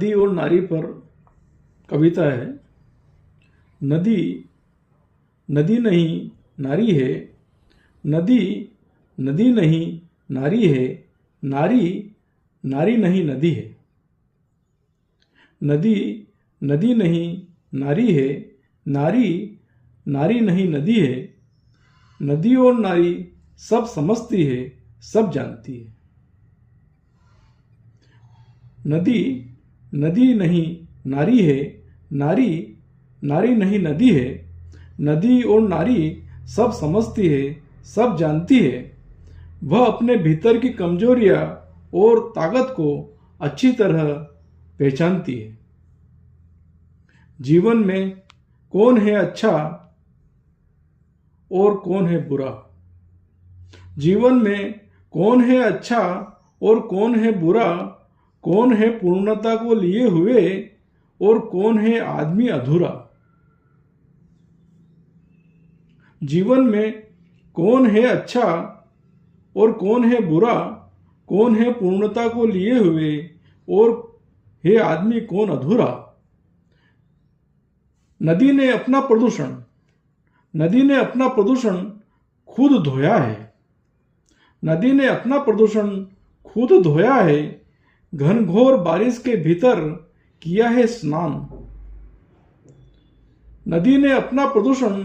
नदी और नारी पर कविता है। नदी नदी नहीं नारी है, नदी नदी नहीं नारी है, नारी नारी नहीं नदी है। नदी नदी नहीं नारी है, नारी नारी नहीं नदी है। नदी और नारी सब समझती है, सब जानती है। नदी नदी नहीं नारी है, नारी नारी नहीं नदी है। नदी और नारी सब समझती है, सब जानती है। वह अपने भीतर की कमजोरियां और ताकत को अच्छी तरह पहचानती है। जीवन में कौन है अच्छा और कौन है बुरा, जीवन में कौन है अच्छा और कौन है बुरा, कौन है पूर्णता को लिए हुए और कौन है आदमी अधूरा। जीवन में कौन है अच्छा और कौन है बुरा, कौन है पूर्णता को लिए हुए और है आदमी कौन अधूरा। नदी ने अपना प्रदूषण खुद धोया है। नदी ने अपना प्रदूषण खुद धोया है, घनघोर बारिश के भीतर किया है स्नान। नदी ने अपना प्रदूषण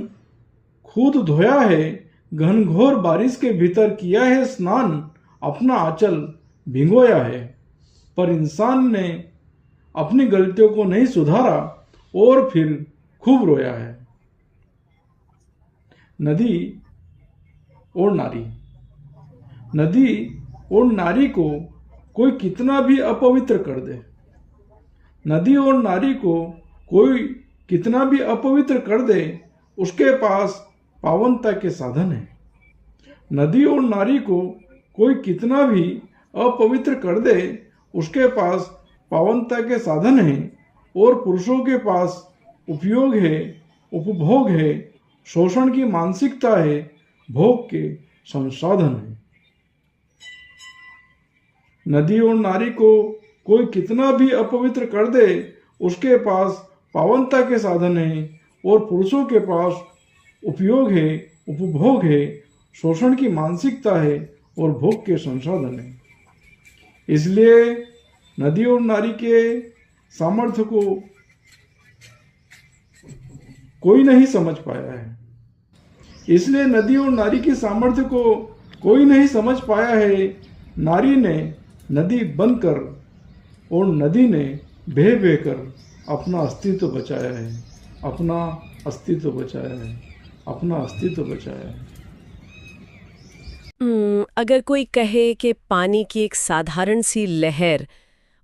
खुद धोया है, घनघोर बारिश के भीतर किया है स्नान। अपना आंचल भिगोया है, पर इंसान ने अपनी गलतियों को नहीं सुधारा और फिर खूब रोया है। नदी और नारी, नदी और नारी को कोई कितना भी अपवित्र कर दे, नदी और नारी को कोई कितना भी अपवित्र कर दे, उसके पास पावनता के साधन है। नदी और नारी को कोई कितना भी अपवित्र कर दे, उसके पास पावनता के साधन है। और पुरुषों के पास उपयोग है, उपभोग है, शोषण की मानसिकता है, भोग के संसाधन है। नदी और नारी को कोई कितना भी अपवित्र कर दे, उसके पास पावनता के साधन है। और पुरुषों के पास उपयोग है, उपभोग है, शोषण की मानसिकता है और भोग के संसाधन है। इसलिए नदी और नारी के सामर्थ्य को कोई नहीं समझ पाया है। इसलिए नदी और नारी के सामर्थ्य को कोई नहीं समझ पाया है। नारी ने नदी बनकर और नदी ने बह बहकर अपना अस्तित्व बचाया है, अपना अस्तित्व बचाया है, अपना अस्तित्व बचाया है। अगर कोई कहे कि पानी की एक साधारण सी लहर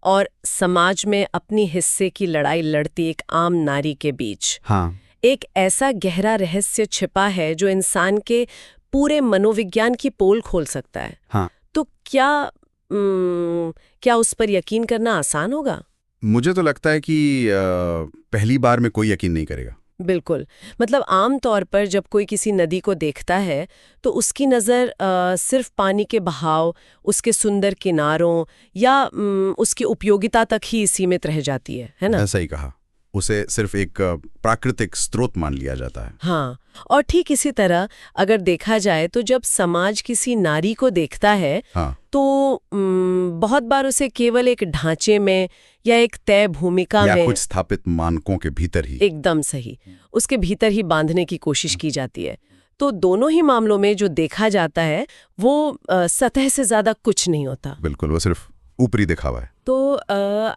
और समाज में अपनी हिस्से की लड़ाई लड़ती एक आम नारी के बीच एक ऐसा गहरा रहस्य छिपा है जो इंसान के पूरे मनोविज्ञान की पोल खोल सकता है, तो क्या उस पर यकीन करना आसान होगा? मुझे तो लगता है कि पहली बार में कोई यकीन नहीं करेगा। बिल्कुल। मतलब आम तौर पर जब कोई किसी नदी को देखता है तो उसकी नज़र सिर्फ पानी के बहाव, उसके सुंदर किनारों या उसकी उपयोगिता तक ही सीमित रह जाती है ना? ऐसा ही कहा। उसे सिर्फ एक प्राकृतिक स्रोत मान लिया जाता है। हाँ, और ठीक इसी तरह अगर देखा जाए तो जब समाज किसी नारी को देखता है तो बहुत बार उसे केवल एक ढांचे में या एक तय भूमिका या में कुछ स्थापित मानकों के भीतर ही, एकदम सही, उसके भीतर ही बांधने की कोशिश की जाती है। तो दोनों ही मामलों में जो देखा जाता है वो सतह से ज्यादा कुछ नहीं होता। बिल्कुल, वो सिर्फ ऊपरी दिखावा है। तो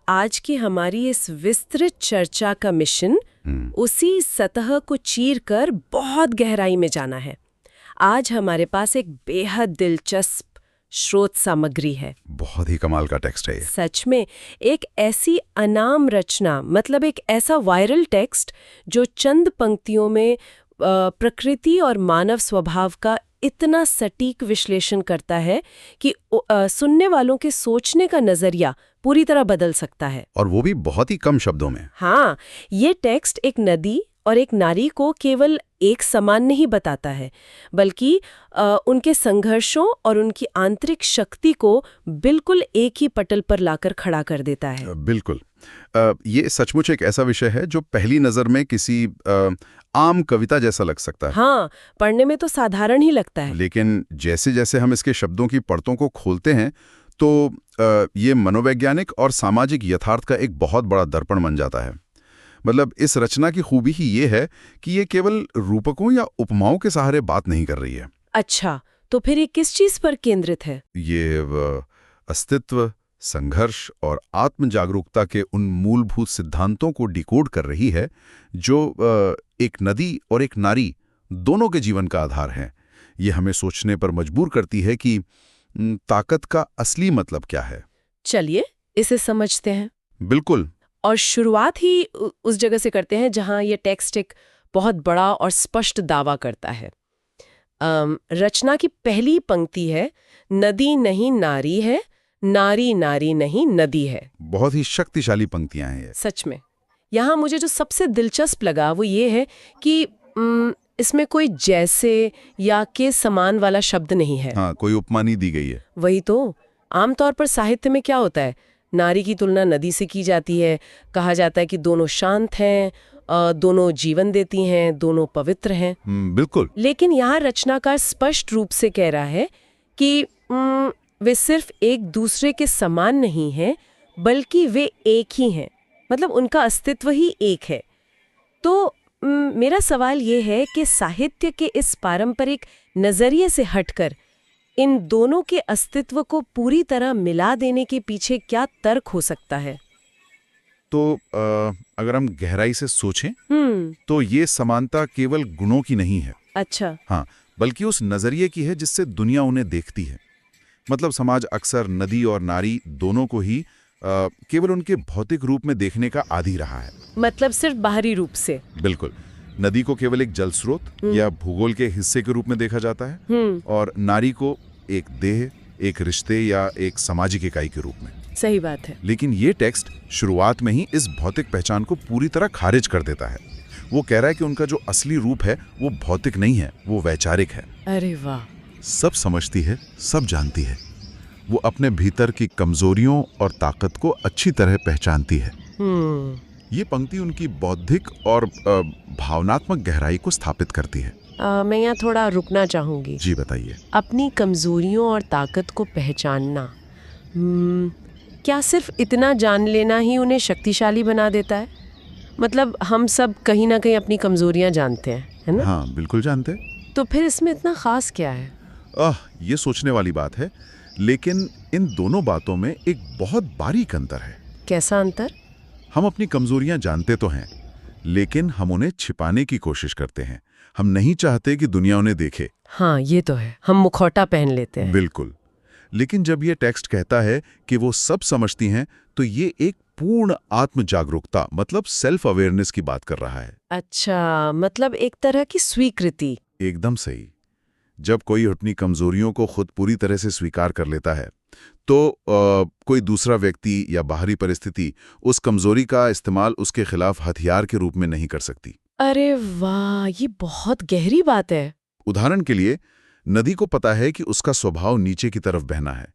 आज की हमारी इस विस्तृत चर्चा का मिशन उसी सतह को चीर कर बहुत गहराई में जाना है। आज हमारे पास एक बेहद दिलचस्प स्रोत सामग्री है। बहुत ही कमाल का टेक्स्ट है ये। सच में एक ऐसी अनाम रचना, मतलब एक ऐसा वायरल टेक्स्ट जो चंद पंक्तियों में प्रकृति और मानव स्वभाव का इतना सटीक विश्लेषण करता है कि सुनने वालों के सोचने का नजरिया पूरी तरह बदल सकता है, और वो भी बहुत ही कम शब्दों में। हाँ, ये टेक्स्ट एक नदी और एक नारी को केवल एक समान नहीं बताता है, बल्कि उनके संघर्षों और उनकी आंतरिक शक्ति को बिल्कुल एक ही पटल पर लाकर खड़ा कर देता है। बिल्कुल। ये सचमुच एक ऐसा विषय है जो पहली नज़र में किसी आम कविता जैसा लग सकता है। हाँ, पढ़ने में तो साधारण ही लगता है। लेकिन जैसे जैसे हम इसके शब्दों की परतों को खोलते हैं तो ये मनोवैज्ञानिक और सामाजिक यथार्थ का एक बहुत बड़ा दर्पण बन जाता है। मतलब इस रचना की खूबी ही ये है कि ये केवल रूपकों या उपमाओं के सहारे बात नहीं कर रही है। अच्छा, तो फिर ये किस चीज पर केंद्रित है? ये अस्तित्व, संघर्ष और आत्म जागरूकता के उन मूलभूत सिद्धांतों को डिकोड कर रही है जो एक नदी और एक नारी दोनों के जीवन का आधार है। ये हमें सोचने पर मजबूर करती है कि ताकत का असली मतलब क्या है। चलिए इसे समझते हैं। बिल्कुल। और शुरुआत ही उस जगह से करते हैं जहां ये टेक्स्ट एक बहुत बड़ा और स्पष्ट दावा करता है। रचना की पहली पंक्ति है, नदी नहीं नारी है, नारी नारी नहीं नदी है। बहुत ही शक्तिशाली पंक्तियां हैं ये। सच में। यहाँ मुझे जो सबसे दिलचस्प लगा वो ये है कि इसमें कोई जैसे या के समान वाला शब्द नहीं है। हाँ, कोई उपमा नहीं दी गई है। वही तो। आमतौर पर साहित्य में क्या होता है, नारी की तुलना नदी से की जाती है, कहा जाता है कि दोनों शांत हैं, दोनों जीवन देती हैं, दोनों पवित्र हैं। बिल्कुल। लेकिन यहाँ रचनाकार स्पष्ट रूप से कह रहा है कि वे सिर्फ एक दूसरे के समान नहीं हैं, बल्कि वे एक ही हैं। मतलब उनका अस्तित्व ही एक है। तो मेरा सवाल ये है कि साहित्य के इस पारंपरिक नजरिए से हटकर इन दोनों के अस्तित्व को पूरी तरह मिला देने के पीछे क्या तर्क हो सकता है? तो अगर हम गहराई से सोचें तो ये समानता केवल गुणों की नहीं है। अच्छा। हाँ, बल्कि उस नजरिए की है जिससे दुनिया उन्हें देखती है। मतलब समाज अक्सर नदी और नारी दोनों को ही केवल उनके भौतिक रूप में देखने का आदी रहा है। मतलब सिर्फ बाहरी रूप से? बिल्कुल। नदी को केवल एक जल स्रोत या भूगोल के हिस्से के रूप में देखा जाता है और नारी को एक देह, एक रिश्ते या एक सामाजिक इकाई के रूप में। सही बात है। लेकिन ये टेक्स्ट शुरुआत में ही इस भौतिक पहचान को पूरी तरह खारिज कर देता है। वो कह रहा है कि उनका जो असली रूप है वो भौतिक नहीं है, वो वैचारिक है। अरे वाह। सब समझती है, सब जानती है। वो अपने भीतर की कमजोरियों और ताकत को अच्छी तरह पहचानती है। ये पंक्ति उनकी बौद्धिक और भावनात्मक गहराई को स्थापित करती है। मैं यहाँ थोड़ा रुकना चाहूंगी। जी बताइए। अपनी कमजोरियों और ताकत को पहचानना, क्या सिर्फ इतना जान लेना ही उन्हें शक्तिशाली बना देता है? मतलब हम सब कहीं ना कहीं अपनी कमजोरियां जानते हैं, है ना? हाँ, बिल्कुल जानते हैं। तो फिर इसमें इतना खास क्या है? ये सोचने वाली बात है। लेकिन इन दोनों बातों में एक बहुत बारीक अंतर है। कैसा अंतर? हम अपनी कमजोरियां जानते तो हैं, लेकिन हम उन्हें छिपाने की कोशिश करते हैं। हम नहीं चाहते कि दुनिया उन्हें देखे। हाँ, ये तो है। हम मुखौटा पहन लेते हैं। बिल्कुल। लेकिन जब ये टेक्स्ट कहता है कि वो सब समझती हैं, तो ये एक पूर्ण आत्म जागरूकता, मतलब सेल्फ अवेयरनेस की बात कर रहा है। अच्छा, मतलब एक तरह की स्वीकृति। एकदम सही। जब कोई अपनी कमजोरियों को खुद पूरी तरह से स्वीकार कर लेता है तो कोई दूसरा व्यक्ति या बाहरी परिस्थिति उस कमजोरी का इस्तेमाल उसके खिलाफ हथियार के रूप में नहीं कर सकती। अरे वाह, ये बहुत गहरी बात है। उदाहरण के लिए, नदी को पता है कि उसका स्वभाव नीचे की तरफ बहना है।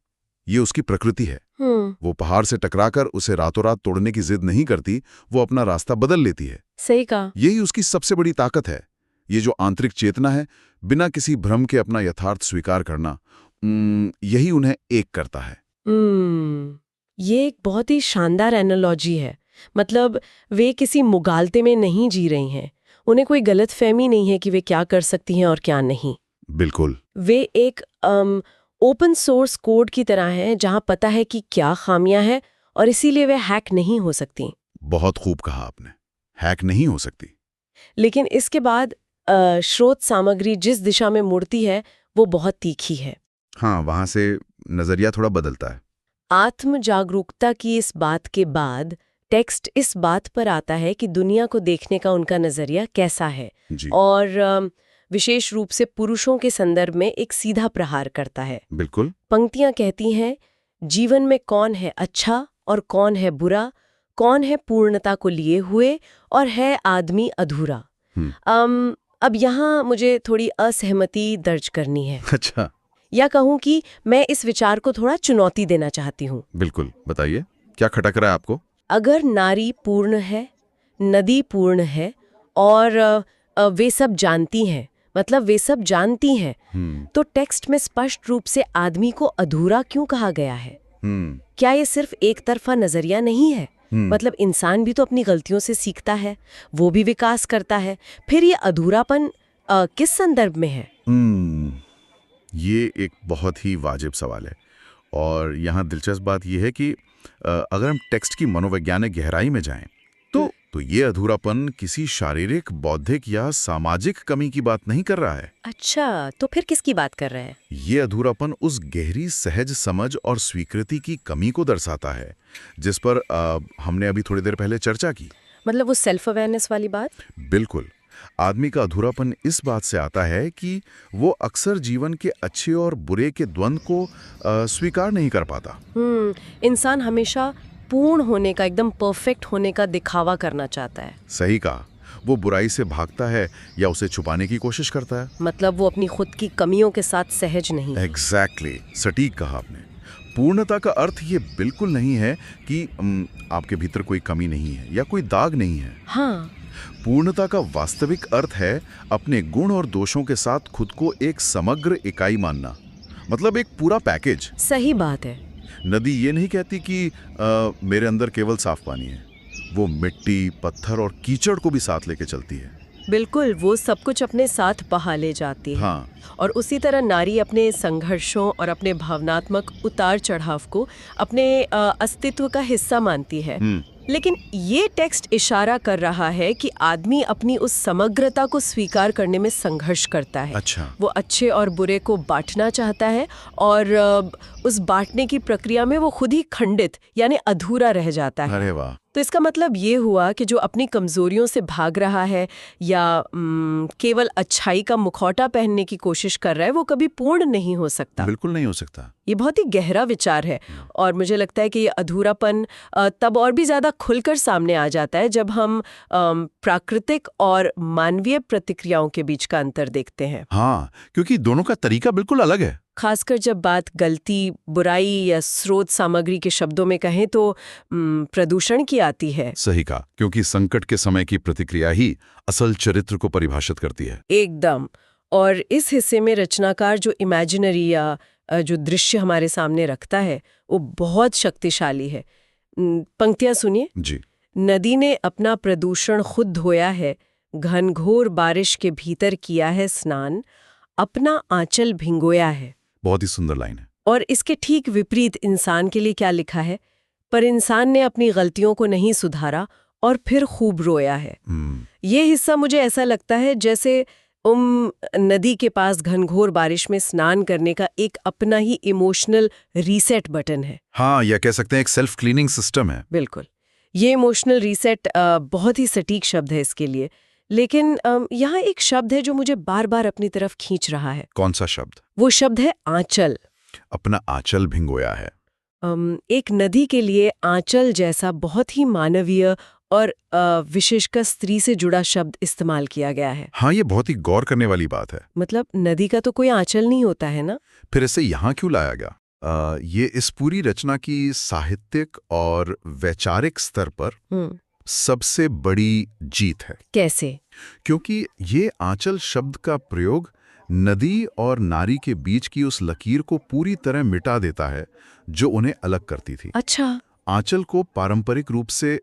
ये उसकी प्रकृति है। वो पहाड़ से टकराकर उसे रातों रात तोड़ने की जिद नहीं करती, वो अपना रास्ता बदल लेती है। सही कहा। यही उसकी सबसे बड़ी ताकत है। ये जो आंतरिक चेतना है, बिना किसी भ्रम के अपना यथार्थ स्वीकार करना, यही उन्हें एक करता है। ये एक बहुत ही शानदार एनालॉजी है। मतलब वे किसी मुगालते में नहीं जी रही हैं। उन्हें कोई गलतफहमी नहीं है कि वे क्या कर सकती हैं और क्या नहीं। बिल्कुल। वे एक ओपन सोर्स कोड की तरह हैं, जहां पता है कि क्या खामियां हैं और इसीलिए वे हैक नहीं हो सकती। बहुत खूब कहा आपने, हैक नहीं हो सकती। लेकिन इसके बाद स्रोत सामग्री जिस दिशा में मुड़ती है वो बहुत तीखी है। हाँ, वहां से नजरिया थोड़ा बदलता है। आत्म जागरूकता की इस बात के बाद टेक्स्ट इस बात पर आता है कि दुनिया को देखने का उनका नजरिया कैसा है जी। और विशेष रूप से पुरुषों के संदर्भ में एक सीधा प्रहार करता है। बिल्कुल। पंक्तियां कहती हैं, जीवन में कौन है अच्छा और कौन है बुरा, कौन है पूर्णता को लिए हुए और है आदमी अधूरा। अब यहाँ मुझे थोड़ी असहमति दर्ज करनी है, अच्छा, या कहूँ कि मैं इस विचार को थोड़ा चुनौती देना चाहती हूँ। बिल्कुल, बताइए क्या खटक रहा है आपको? अगर नारी पूर्ण है, नदी पूर्ण है और वे सब जानती हैं, मतलब वे सब जानती हैं, तो टेक्स्ट में स्पष्ट रूप से आदमी को अधूरा क्यों कहा गया है? क्या ये सिर्फ एक तरफा नजरिया नहीं है? मतलब इंसान भी तो अपनी गलतियों से सीखता है, वो भी विकास करता है। फिर ये अधूरापन किस संदर्भ में है? ये एक बहुत ही वाजिब सवाल है और यहाँ दिलचस्प बात यह है कि अगर हम टेक्स्ट की मनोवैज्ञानिक गहराई में जाएं तो ये अधूरापन किसी शारीरिक, बौद्धिक या सामाजिक कमी की बात नहीं कर रहा है। अच्छा, तो फिर किसकी बात कर रहे हैं? ये अधूरापन उस गहरी सहज समझ और स्वीकृति की कमी को दर्शाता है जिस पर हमने अभी थोड़ी देर पहले चर्चा की। मतलब वो सेल्फ अवेयरनेस वाली बात? बिल्कुल। आदमी का अधूरापन इस बात से आता है कि वो अक्सर जीवन के अच्छे और बुरे के द्वंद्व को स्वीकार नहीं कर पाता। इंसान हमेशा पूर्ण होने का, एकदम परफेक्ट होने का दिखावा करना चाहता है। सही कहा। वो बुराई से भागता है या उसे छुपाने की कोशिश करता है। मतलब वो अपनी खुद की कमियों के साथ सहज नहीं। एग्जैक्टली, सटीक कहा आपने। पूर्णता का अर्थ ये बिल्कुल नहीं है कि आपके भीतर कोई कमी नहीं है या कोई दाग नहीं है। हाँ। पूर्णता का वास्तविक अर्थ है अपने गुण और दोषों के साथ खुद को एक समग्र इकाई मानना, मतलब एक पूरा पैकेज। सही बात है। नदी ये नहीं कहती कि मेरे अंदर केवल साफ पानी है, वो मिट्टी, पत्थर और कीचड़ को भी साथ लेके चलती है। बिल्कुल, वो सब कुछ अपने साथ बहा ले जाती है। हाँ। और उसी तरह नारी अपने संघर्षों और अपने भावनात्मक उतार चढ़ाव को अपने अस्तित्व का हिस्सा मानती है। लेकिन ये टेक्स्ट इशारा कर रहा है कि आदमी अपनी उस समग्रता को स्वीकार करने में संघर्ष करता है। अच्छा। वो अच्छे और बुरे को बांटना चाहता है और उस बांटने की प्रक्रिया में वो खुद ही खंडित यानी अधूरा रह जाता है। अरे वाह। तो इसका मतलब ये हुआ कि जो अपनी कमजोरियों से भाग रहा है या केवल अच्छाई का मुखौटा पहनने की कोशिश कर रहा है, वो कभी पूर्ण नहीं हो सकता। बिल्कुल नहीं हो सकता। ये बहुत ही गहरा विचार है और मुझे लगता है कि ये अधूरापन तब और भी ज्यादा खुलकर सामने आ जाता है जब हम प्राकृतिक और मानवीय प्रतिक्रियाओं के बीच का अंतर देखते हैं। हाँ, क्योंकि दोनों का तरीका बिल्कुल अलग है। खासकर जब बात गलती, बुराई या स्रोत सामग्री के शब्दों में कहें तो प्रदूषण की आती है। सही कहा, क्योंकि संकट के समय की प्रतिक्रिया ही असल चरित्र को परिभाषित करती है। एकदम। और इस हिस्से में रचनाकार जो इमेजिनरी या जो दृश्य हमारे सामने रखता है वो बहुत शक्तिशाली है। पंक्तियां सुनिए जी। नदी ने अपना प्रदूषण खुद धोया है, घनघोर बारिश के भीतर किया है स्नान, अपना आंचल भिंगोया है। बहुत ही सुंदर लाइन है। और इसके ठीक विपरीत इंसान के लिए क्या लिखा है? पर इंसान ने अपनी गलतियों को नहीं सुधारा और फिर खूब रोया है। ये हिस्सा मुझे ऐसा लगता है जैसे नदी के पास घनघोर बारिश में स्नान करने का एक अपना ही इमोशनल रीसेट बटन है। हाँ, या कह सकते हैं एक सेल्फ क्लीनिंग सिस्टम है। बिल्कुल, ये इमोशनल रीसेट बहुत ही सटीक शब्द है इसके लिए। लेकिन यहाँ एक शब्द है जो मुझे बार बार अपनी तरफ खींच रहा है। कौन सा शब्द? वो शब्द है आंचल। अपना आंचल भिंगोया है। एक नदी के लिए आंचल जैसा बहुत ही मानवीय और विशेषकर स्त्री से जुड़ा शब्द इस्तेमाल किया गया है। हाँ, ये बहुत ही गौर करने वाली बात है। मतलब नदी का तो कोई आंचल नहीं होता है ना? फिर इसे यहाँ क्यों लाया गया? ये इस पूरी रचना की साहित्यिक और वैचारिक स्तर पर सबसे बड़ी जीत है। कैसे? क्योंकि ये आंचल शब्द का प्रयोग नदी और नारी के बीच की उस लकीर को पूरी तरह मिटा देता है जो उन्हें अलग करती थी। अच्छा। आंचल को पारंपरिक रूप से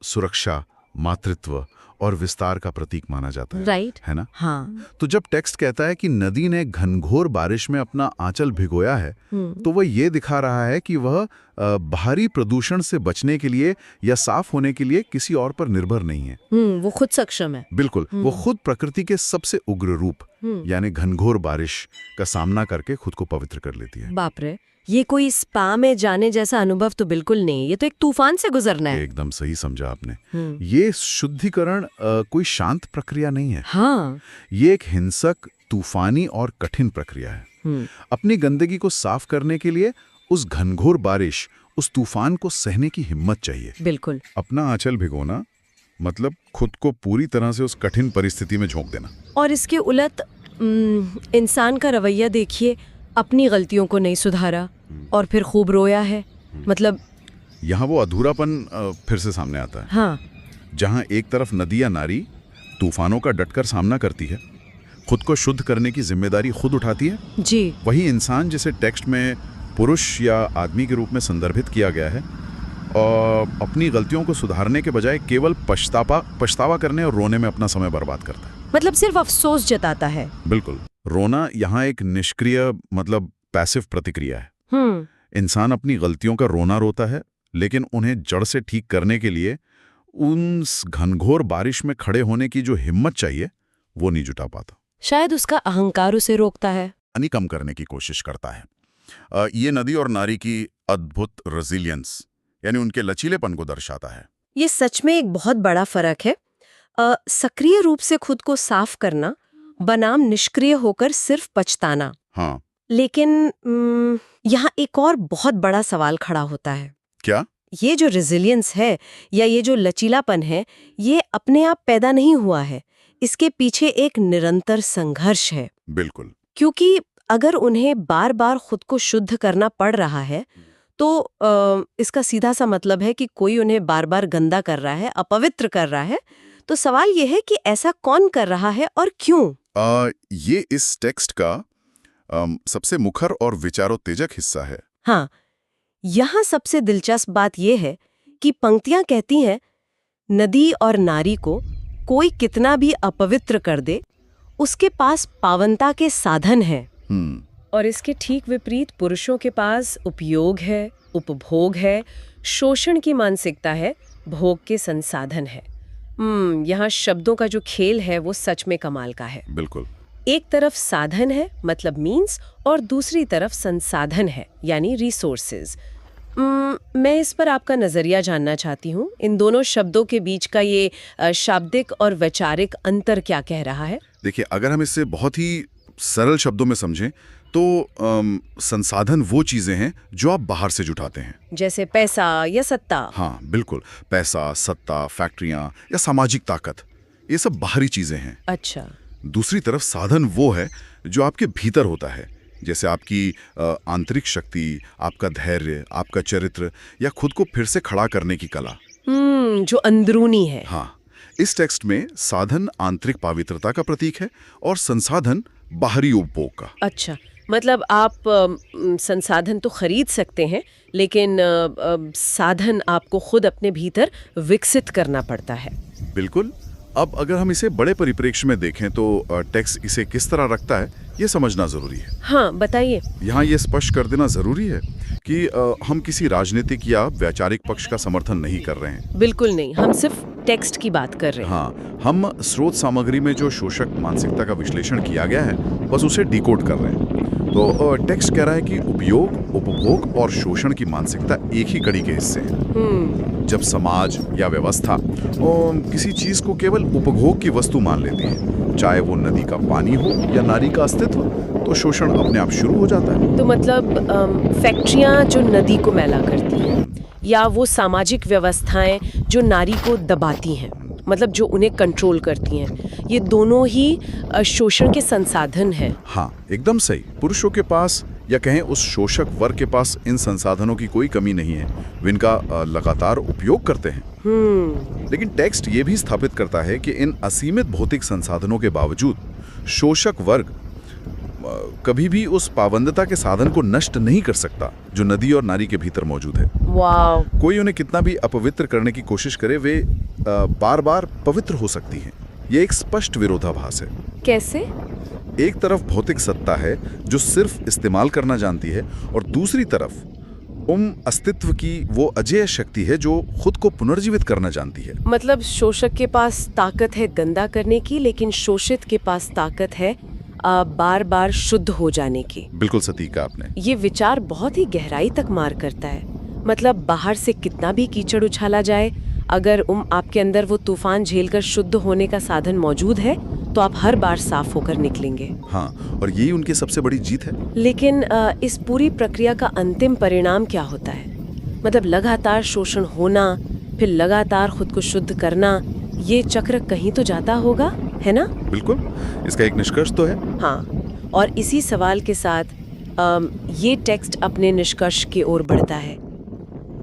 सुरक्षा, मातृत्व और विस्तार का प्रतीक माना जाता है। राइट। है ना? हाँ। तो जब टेक्स्ट कहता है कि नदी ने घनघोर बारिश में अपना आंचल भिगोया है, तो वह ये दिखा रहा है कि वह बाहरी प्रदूषण से बचने के लिए या साफ होने के लिए किसी और पर निर्भर नहीं है। वो खुद सक्षम है। बिल्कुल, वो खुद प्रकृति के सबसे उग्र रूप यानी घनघोर बारिश का सामना करके खुद को पवित्र कर लेती है। बाप रे, ये कोई स्पा में जाने जैसा अनुभव तो बिल्कुल नहीं, ये तो एक तूफान से गुजरना है। एकदम सही समझा आपने। ये शुद्धिकरण कोई शांत प्रक्रिया नहीं है। हाँ। ये एक हिंसक, तूफानी और कठिन प्रक्रिया है। अपनी गंदगी को साफ करने के लिए उस घनघोर बारिश, उस तूफान को सहने की हिम्मत चाहिए। बिल्कुल। अपना आंचल भिगोना मतलब खुद को पूरी तरह से उस कठिन परिस्थिति में झोंक देना। और इसके उलट इंसान का रवैया देखिए, अपनी गलतियों को नहीं सुधारा और फिर खूब रोया है। मतलब यहाँ वो अधूरापन फिर से सामने आता है। हाँ, जहाँ एक तरफ नदी या नारी तूफानों का डटकर सामना करती है, खुद को शुद्ध करने की जिम्मेदारी खुद उठाती है, जी, वही इंसान जिसे टेक्स्ट में पुरुष या आदमी के रूप में संदर्भित किया गया है और अपनी गलतियों को सुधारने के बजाय केवल पछतावा करने और रोने में अपना समय बर्बाद करता है। मतलब सिर्फ अफसोस जताता है। बिल्कुल, रोना यहाँ एक निष्क्रिय मतलब पैसिव प्रतिक्रिया है। इंसान अपनी गलतियों का रोना रोता है, लेकिन उन्हें जड़ से ठीक करने के लिए उस घनघोर बारिश में खड़े होने की जो हिम्मत चाहिए वो नहीं जुटा पाता। शायद उसका अहंकार उसे रोकता है, यानी कम करने की कोशिश करता है। ये नदी और नारी की अद्भुत रेजिलियंस यानी उनके लचीलेपन को दर्शाता है। ये सच में एक बहुत बड़ा फर्क है। सक्रिय रूप से खुद को साफ करना बनाम निष्क्रिय होकर सिर्फ पछताना। हाँ, लेकिन यहाँ एक और बहुत बड़ा सवाल खड़ा होता है। क्या ये जो रेजिलियंस है या ये जो लचीलापन है, ये अपने आप पैदा नहीं हुआ है, इसके पीछे एक निरंतर संघर्ष है। बिल्कुल, क्योंकि अगर उन्हें बार बार खुद को शुद्ध करना पड़ रहा है तो इसका सीधा सा मतलब है कि कोई उन्हें बार बार गंदा कर रहा है, अपवित्र कर रहा है। तो सवाल ये है कि ऐसा कौन कर रहा है और क्यों? ये इस टेक्स्ट का सबसे मुखर और विचारोत्तेजक हिस्सा है। हाँ, यहाँ सबसे दिलचस्प बात यह है कि पंक्तियां कहती हैं, नदी और नारी को कोई कितना भी अपवित्र कर दे, उसके पास पावनता के साधन हैं। और इसके ठीक विपरीत पुरुषों के पास उपयोग है, उपभोग है, शोषण की मानसिकता है, भोग के संसाधन है। यहाँ शब्दों का जो खेल है वो सच में कमाल का है। बिल्कुल, एक तरफ साधन है मतलब मीन्स, और दूसरी तरफ संसाधन है यानी रिसोर्सेज। मैं इस पर आपका नजरिया जानना चाहती हूँ। इन दोनों शब्दों के बीच का ये शाब्दिक और वैचारिक अंतर क्या कह रहा है? देखिए, अगर हम इसे बहुत ही सरल शब्दों में समझें तो संसाधन वो चीजें हैं जो आप बाहर से जुटाते हैं, जैसे पैसा या सत्ता। हाँ बिल्कुल, पैसा, सत्ता, फैक्ट्रियां या सामाजिक ताकत, ये सब बाहरी चीजें हैं। अच्छा। दूसरी तरफ साधन वो है जो आपके भीतर होता है, जैसे आपकी आंतरिक शक्ति, आपका धैर्य, आपका चरित्र या खुद को फिर से खड़ा करने की कला, जो अंदरूनी है। हाँ, इस टेक्स्ट में साधन आंतरिक पवित्रता का प्रतीक है और संसाधन बाहरी उपभोग का। अच्छा, मतलब आप संसाधन तो खरीद सकते हैं, लेकिन साधन आपको खुद अपने भीतर विकसित करना पड़ता है। बिल्कुल। अब अगर हम इसे बड़े परिप्रेक्ष्य में देखें तो टेक्स्ट इसे किस तरह रखता है ये समझना जरूरी है। हाँ, बताइए। यहाँ ये स्पष्ट कर देना जरूरी है कि हम किसी राजनीतिक या वैचारिक पक्ष का समर्थन नहीं कर रहे हैं। बिल्कुल नहीं, हम सिर्फ टेक्स्ट की बात कर रहे हैं। हाँ, हम स्रोत सामग्री में जो शोषक मानसिकता का विश्लेषण किया गया है बस उसे डिकोड कर रहे हैं। तो टेक्स्ट कह रहा है कि उपयोग, उपभोग और शोषण की मानसिकता एक ही कड़ी के हिस्से हैं। जब समाज या व्यवस्था किसी चीज को केवल उपभोग की वस्तु मान लेती है, चाहे वो नदी का पानी हो या नारी का अस्तित्व, तो शोषण अपने आप शुरू हो जाता है। तो मतलब फैक्ट्रियां जो नदी को मैला करती हैं या वो सामाजिक व्यवस्थाएं जो नारी को दबाती हैं, मतलब जो उन्हें कंट्रोल करती हैं, ये दोनों ही शोषण के संसाधन हैं। हाँ, एकदम सही। पुरुषों के पास या कहें उस शोषक वर्ग के पास इन संसाधनों की कोई कमी नहीं है, वे इनका लगातार उपयोग करते हैं। लेकिन टेक्स्ट ये भी स्थापित करता है कि इन असीमित भौतिक संसाधनों के बावजूद शोषक वर्ग कभी भी उस पाबंदता के साधन को नष्ट नहीं कर सकता जो नदी और नारी के भीतर मौजूद है। वाव। कोई उन्हें कितना भी अपवित्र करने की कोशिश करे, वे बार बार पवित्र हो सकती हैं। ये एक स्पष्ट विरोधाभास है। कैसे? एक तरफ भौतिक सत्ता है जो सिर्फ इस्तेमाल करना जानती है, और दूसरी तरफ अस्तित्व की वो अजेय शक्ति है जो खुद को पुनर्जीवित करना जानती है। मतलब शोषक के पास ताकत है गंदा करने की, लेकिन शोषित के पास ताकत है बार बार शुद्ध हो जाने की। बिल्कुल सटीक कहा आपने। ये विचार बहुत ही गहराई तक मार करता है। मतलब बाहर से कितना भी कीचड़ उछाला जाए, अगर आपके अंदर वो तूफान झेलकर शुद्ध होने का साधन मौजूद है तो आप हर बार साफ होकर निकलेंगे। हाँ, और यही उनकी सबसे बड़ी जीत है। लेकिन इस पूरी प्रक्रिया का अंतिम परिणाम क्या होता है? मतलब लगातार शोषण होना, फिर लगातार खुद को शुद्ध करना, ये चक्र कहीं तो जाता होगा, है ना? बिल्कुल, इसका एक निष्कर्ष तो है। हाँ, और इसी सवाल के साथ ये टेक्स्ट अपने निष्कर्ष की ओर बढ़ता है।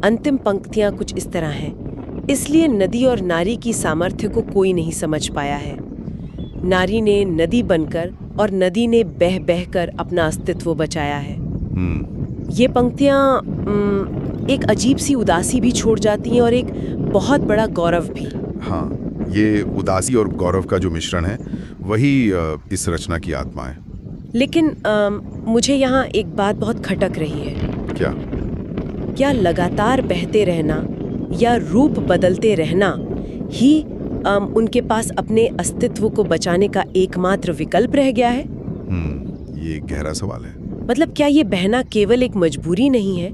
अंतिम पंक्तियां कुछ इस तरह हैं। इसलिए नदी और नारी की सामर्थ्य को कोई नहीं समझ पाया है। नारी ने नदी बनकर और नदी ने बह बहकर अपना अस्तित्व बचाया है। ये पंक्तियां एक अजीब सी उदासी भी छोड़ जाती हैं और एक बहुत बड़ा गौरव भी। हाँ, ये उदासी और गौरव का जो मिश्रण है वही इस रचना की आत्मा है। लेकिन मुझे यहाँ एक बात बहुत खटक रही है। क्या लगातार बहते रहना या रूप बदलते रहना ही उनके पास अपने अस्तित्व को बचाने का एकमात्र विकल्प रह गया है? ये एक गहरा सवाल है। मतलब क्या ये बहना केवल एक मजबूरी नहीं है?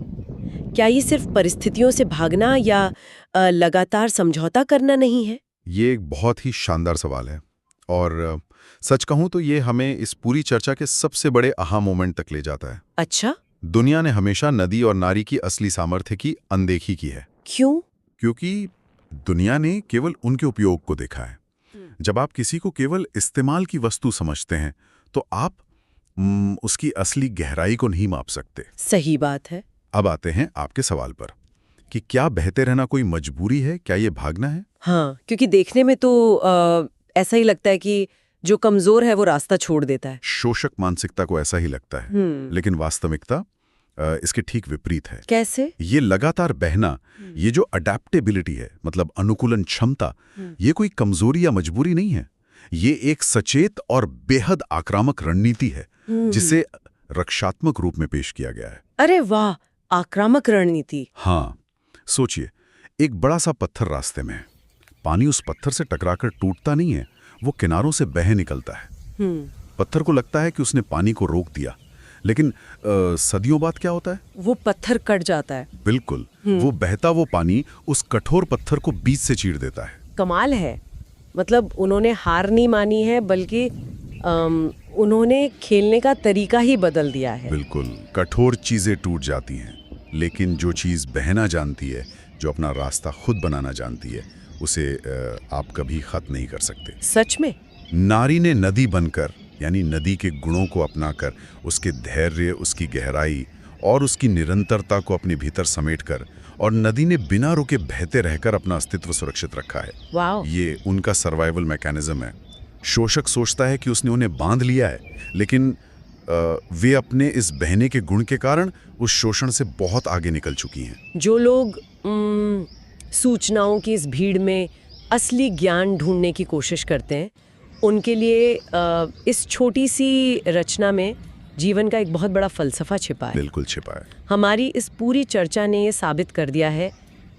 क्या ये सिर्फ परिस्थितियों से भागना या लगातार समझौता करना नहीं है? ये एक बहुत ही शानदार सवाल है और सच कहूं तो ये हमें इस पूरी चर्चा के सबसे बड़े आहा मोमेंट तक ले जाता है। अच्छा, दुनिया ने हमेशा नदी और नारी की असली सामर्थ्य की अनदेखी की है। क्यों? क्योंकि दुनिया ने केवल उनके उपयोग को देखा है। जब आप किसी को केवल इस्तेमाल की वस्तु समझते हैं तो आप उसकी असली गहराई को नहीं माप सकते। सही बात है। अब आते हैं आपके सवाल पर कि क्या बहते रहना कोई मजबूरी है, क्या ये भागना है? हाँ, क्योंकि देखने में तो ऐसा ही लगता है कि जो कमजोर है वो रास्ता छोड़ देता है। शोषक मानसिकता को ऐसा ही लगता है, लेकिन वास्तविकता इसके ठीक विपरीत है। कैसे? ये लगातार बहना, ये जो अडेप्टेबिलिटी है, मतलब अनुकूलन क्षमता, ये कोई कमजोरी या मजबूरी नहीं है। ये एक सचेत और बेहद आक्रामक रणनीति है जिसे रक्षात्मक रूप में पेश किया गया है। अरे वाह, आक्रामक रणनीति। हाँ, सोचिए, एक बड़ा सा पत्थर रास्ते में है। पानी उस पत्थर से टकराकर टूटता नहीं है, वो किनारों से बह निकलता है। पत्थर को लगता है कि उसने पानी को रोक दिया, लेकिन सदियों बाद क्या होता है? वो पत्थर कट जाता है। बिल्कुल, वो बहता वो पानी उस कठोर पत्थर को बीच से चीर देता है। कमाल है। मतलब उन्होंने हार नहीं मानी है, बल्कि उन्होंने खेलने का तरीका ही बदल दिया है। बिल्कुल, कठोर चीजें टूट जाती हैं, लेकिन जो चीज बहना जानती है, जो अपना रास्ता खुद बनाना जानती है, उसे आप कभी खत्म नहीं कर सकते। सच में? नारी ने नदी बनकर, यानी नदी के गुणों को अपनाकर, उसके धैर्य, उसकी गहराई और उसकी निरंतरता को अपने भीतर समेटकर, और नदी ने बिना रुके बहते रहकर अपना अस्तित्व सुरक्षित रखा है। वाओ। ये उनका सर्वाइवल मैकेनिज्म है। शोषक सोचता है कि उसने उन्हें बांध लिया है, लेकिन वे अपने इस बहने के गुण के कारण उस शोषण से बहुत आगे निकल चुकी हैं। जो लोग सूचनाओं की इस भीड़ में असली ज्ञान ढूंढने की कोशिश करते हैं, उनके लिए इस छोटी सी रचना में जीवन का एक बहुत बड़ा फलसफा छिपा है। बिल्कुल छिपा है। हमारी इस पूरी चर्चा ने ये साबित कर दिया है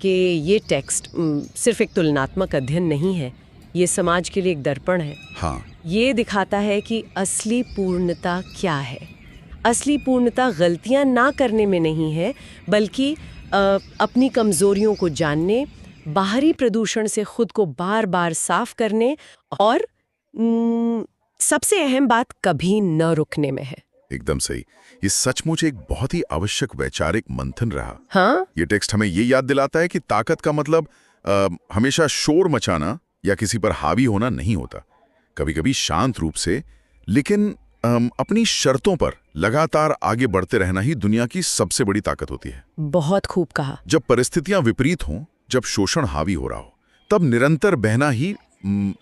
कि ये टेक्स्ट सिर्फ एक तुलनात्मक अध्ययन नहीं है, ये समाज के लिए एक दर्पण है। हाँ, ये दिखाता है कि असली पूर्णता क्या है। असली पूर्णता गलतियां ना करने में नहीं है, बल्कि अपनी कमजोरियों को जानने, बाहरी प्रदूषण से खुद को बार बार साफ करने और सबसे अहम बात, कभी न रुकने में है। एकदम सही। ये सचमुच एक बहुत ही आवश्यक वैचारिक मंथन रहा। हाँ? ये टेक्स्ट हमें ये याद दिलाता है कि ताकत का मतलब हमेशा शोर मचाना या किसी पर हावी होना नहीं होता। कभी कभी शांत रूप से, लेकिन अपनी शर्तों पर लगातार आगे बढ़ते रहना ही दुनिया की सबसे बड़ी ताकत होती है। बहुत खूब कहा। जब परिस्थितियां विपरीत हों, जब शोषण हावी हो रहा हो, तब निरंतर बहना ही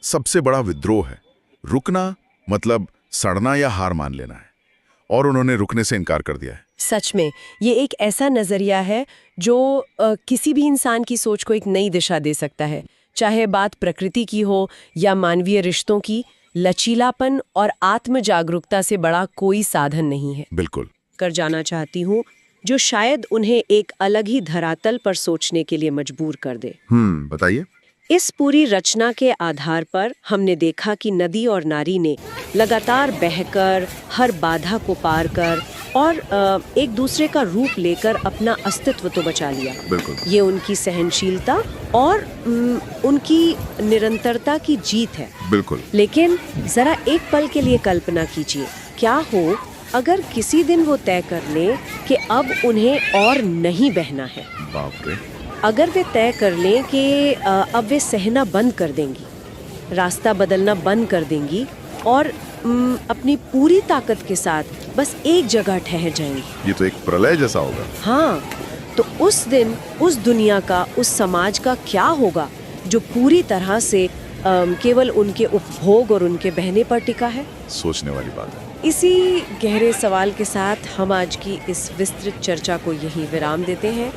सबसे बड़ा विद्रोह है। रुकना मतलब सड़ना या हार मान लेना है, और उन्होंने रुकने से इनकार कर दिया है। सच में ये एक ऐसा नजरिया है जो किसी भी इंसान की सोच को एक नई दिशा दे सकता है। चाहे बात प्रकृति की हो या मानवीय रिश्तों की, लचीलापन और आत्म जागरूकता से बड़ा कोई साधन नहीं है। बिल्कुल। कर जाना चाहती हूँ जो शायद उन्हें एक अलग ही धरातल पर सोचने के लिए मजबूर कर दे। बताइए। इस पूरी रचना के आधार पर हमने देखा कि नदी और नारी ने लगातार बहकर, हर बाधा को पार कर और एक दूसरे का रूप लेकर अपना अस्तित्व तो बचा लिया। बिल्कुल। ये उनकी सहनशीलता और उनकी निरंतरता की जीत है। बिल्कुल। लेकिन जरा एक पल के लिए कल्पना कीजिए, क्या हो अगर किसी दिन वो तय कर लें कि अब उन्हें और नहीं बहना है। बाप रे। अगर वे तय कर लें कि अब वे सहना बंद कर देंगी, रास्ता बदलना बंद कर देंगी और अपनी पूरी ताकत के साथ बस एक जगह ठहर जाएंगी। ये तो एक प्रलय जैसा होगा। हाँ, तो उस दिन उस दुनिया का, उस समाज का क्या होगा जो पूरी तरह से केवल उनके उपभोग और उनके बहने पर टिका है? सोचने वाली बात है। इसी गहरे सवाल के साथ हम आज की इस विस्तृत चर्चा को यहीं विराम देते हैं।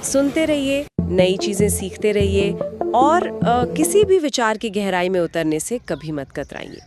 सुनते रहिए, नई चीजें सीखते रहिए और किसी भी विचार की गहराई में उतरने से कभी मत कतराइए।